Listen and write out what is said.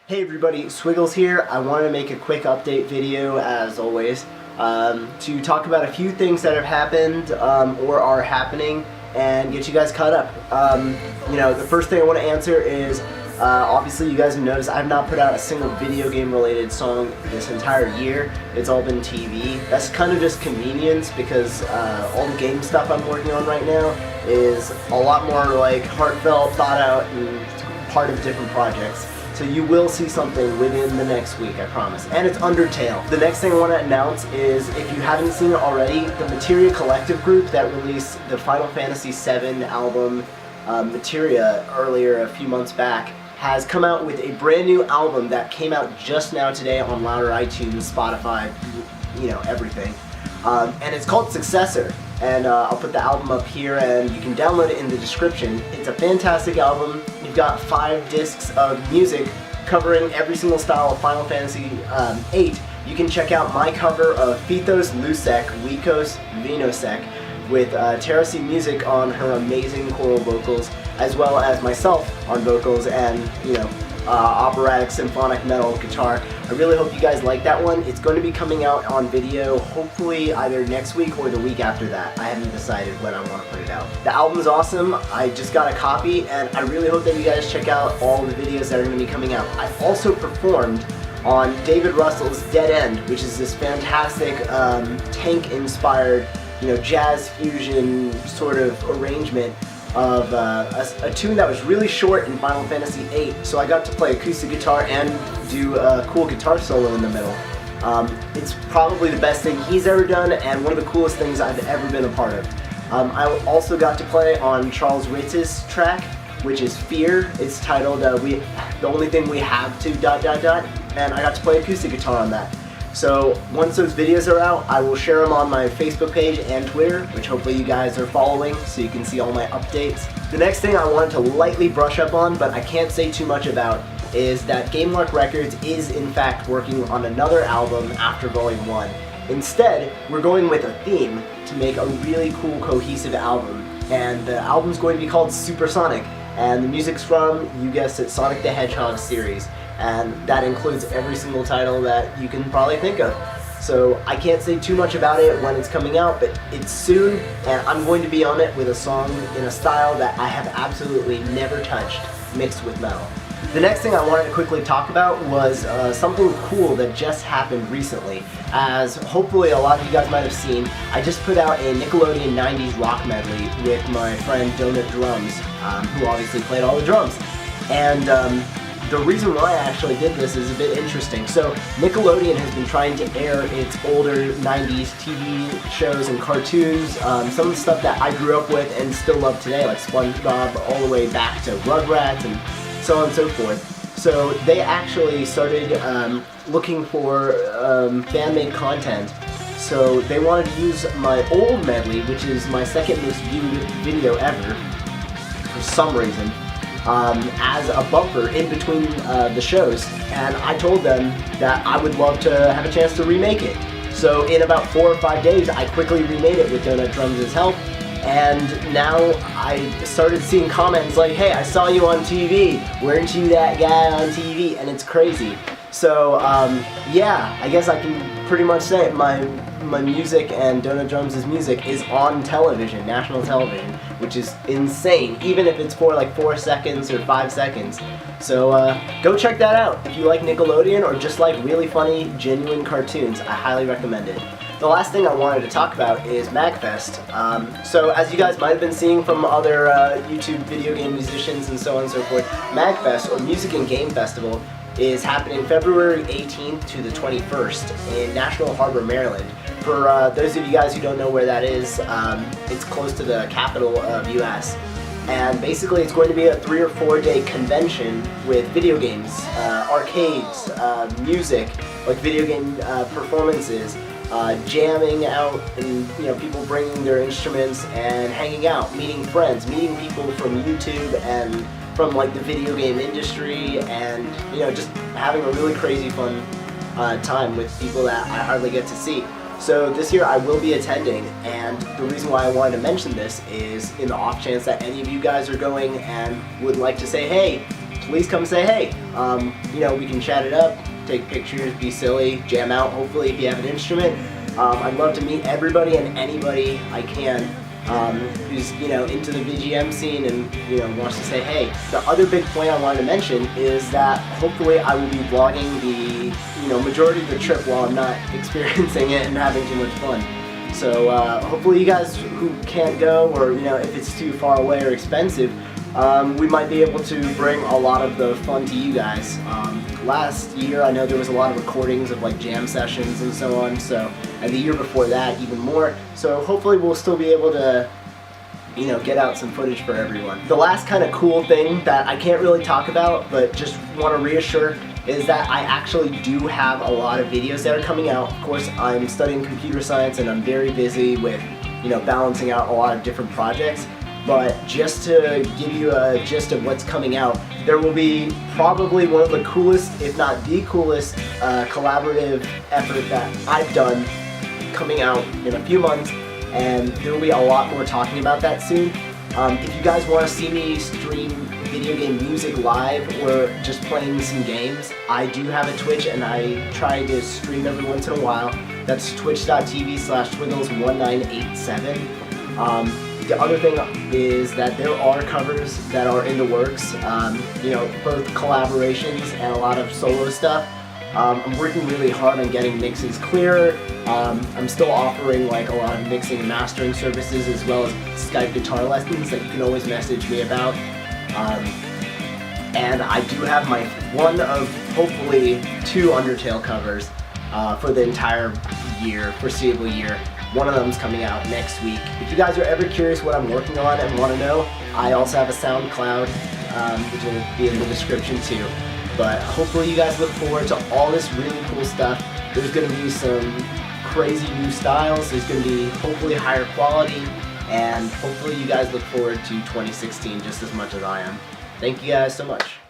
Hey everybody, Swiggles here. I wanted to make a quick update video, as always, to talk about a few things that have happened or are happening and get you guys caught up. The first thing I want to answer is, obviously you guys have noticed I have not put out a single video game related song this entire year. It's all been TV. That's kind of just convenience because all the game stuff I'm working on right now is a lot more like heartfelt, thought out, and part of different projects. So you will see something within the next week, I promise. And it's Undertale. The next thing I want to announce is, if you haven't seen it already, the Materia collective group that released the Final Fantasy VII album, Materia, earlier a few months back, has come out with a brand new album that came out just now today on Louder, iTunes, Spotify, everything. And it's called Successor. And I'll put the album up here and you can download it in the description. It's a fantastic album. You've got 5 discs of music covering every single style of Final Fantasy VIII. You can check out my cover of Fithos Lusek, Wikos Vinosek, with Terrace Music on her amazing choral vocals, as well as myself on vocals and, operatic symphonic metal guitar. I really hope you guys like that one. It's going to be coming out on video hopefully either next week or the week after that. I haven't decided when I want to put it out. The album's awesome. I just got a copy and I really hope that you guys check out all the videos that are going to be coming out. I also performed on David Russell's Dead End, which is this fantastic Tank-inspired, jazz fusion sort of arrangement of a tune that was really short in Final Fantasy VIII, so I got to play acoustic guitar and do a cool guitar solo in the middle. It's probably the best thing he's ever done and one of the coolest things I've ever been a part of. I also got to play on Charles Ritz's track, which is Fear. It's titled The Only Thing We Have To ... and I got to play acoustic guitar on that. So once those videos are out, I will share them on my Facebook page and Twitter, which hopefully you guys are following so you can see all my updates. The next thing I wanted to lightly brush up on, but I can't say too much about, is that Gamelark Records is in fact working on another album after Volume 1. Instead, we're going with a theme to make a really cool, cohesive album, and the album's going to be called Supersonic, and the music's from, you guessed it, Sonic the Hedgehog series. And that includes every single title that you can probably think of. So I can't say too much about it when it's coming out, but it's soon, and I'm going to be on it with a song in a style that I have absolutely never touched, mixed with metal. The next thing I wanted to quickly talk about was something cool that just happened recently. As hopefully a lot of you guys might have seen, I just put out a Nickelodeon 90s rock medley with my friend Donut Drums, who obviously played all the drums. And the reason why I actually did this is a bit interesting. So Nickelodeon has been trying to air its older 90s TV shows and cartoons, some of the stuff that I grew up with and still love today, like SpongeBob all the way back to Rugrats and so on and so forth. So they actually started looking for fan-made content. So they wanted to use my old medley, which is my second most viewed video ever, for some reason, as a bumper in between the shows, and I told them that I would love to have a chance to remake it. So in about 4 or 5 days, I quickly remade it with Donut Drums' help, and now I started seeing comments like, "Hey, I saw you on TV, weren't you that guy on TV?" And it's crazy. So yeah, I guess I can pretty much say my music and Donut Drums' music is on television, national television, which is insane, even if it's for like 4 seconds or 5 seconds. So go check that out. If you like Nickelodeon or just like really funny, genuine cartoons, I highly recommend it. The last thing I wanted to talk about is MAGFest. So as you guys might have been seeing from other YouTube video game musicians and so on and so forth, MAGFest, or Music and Game Festival, is happening February 18th to the 21st in National Harbor, Maryland. For those of you guys who don't know where that is, it's close to the capital of US. And basically it's going to be a 3 or 4 day convention with video games, arcades, music, like video game performances, jamming out, and people bringing their instruments and hanging out, meeting friends, meeting people from YouTube and from like the video game industry, and just having a really crazy fun time with people that I hardly get to see. So this year I will be attending, and the reason why I wanted to mention this is in the off chance that any of you guys are going and would like to say, hey, please come say hey. You know, we can chat it up, take pictures, be silly, jam out hopefully if you have an instrument. I'd love to meet everybody and anybody I can who's, you know, into the VGM scene and, you know, wants to say hey. The other big point I wanted to mention is that hopefully I will be vlogging the, you know, majority of the trip while I'm not experiencing it and having too much fun. So hopefully you guys who can't go, or, you know, if it's too far away or expensive, we might be able to bring a lot of the fun to you guys. Last year I know there was a lot of recordings of like jam sessions and so on, so, and the year before that even more, so hopefully we'll still be able to, you know, get out some footage for everyone. The last kind of cool thing that I can't really talk about but just want to reassure is that I actually do have a lot of videos that are coming out. Of course, I'm studying computer science and I'm very busy with, you know, balancing out a lot of different projects. But just to give you a gist of what's coming out, there will be probably one of the coolest, if not the coolest, collaborative effort that I've done coming out in a few months, and there will be a lot more talking about that soon. If you guys want to see me stream video game music live or just playing some games, I do have a Twitch and I try to stream every once in a while. That's twitch.tv/twiddles1987. The other thing is that there are covers that are in the works, you know, both collaborations and a lot of solo stuff. I'm working really hard on getting mixes clearer. I'm still offering like a lot of mixing and mastering services, as well as Skype guitar lessons that you can always message me about. And I do have my one of hopefully 2 Undertale covers for the entire year, foreseeable year. One of them's coming out next week. If you guys are ever curious what I'm working on and want to know, I also have a SoundCloud, which will be in the description too. But hopefully you guys look forward to all this really cool stuff. There's going to be some crazy new styles. There's going to be hopefully higher quality. And hopefully you guys look forward to 2016 just as much as I am. Thank you guys so much.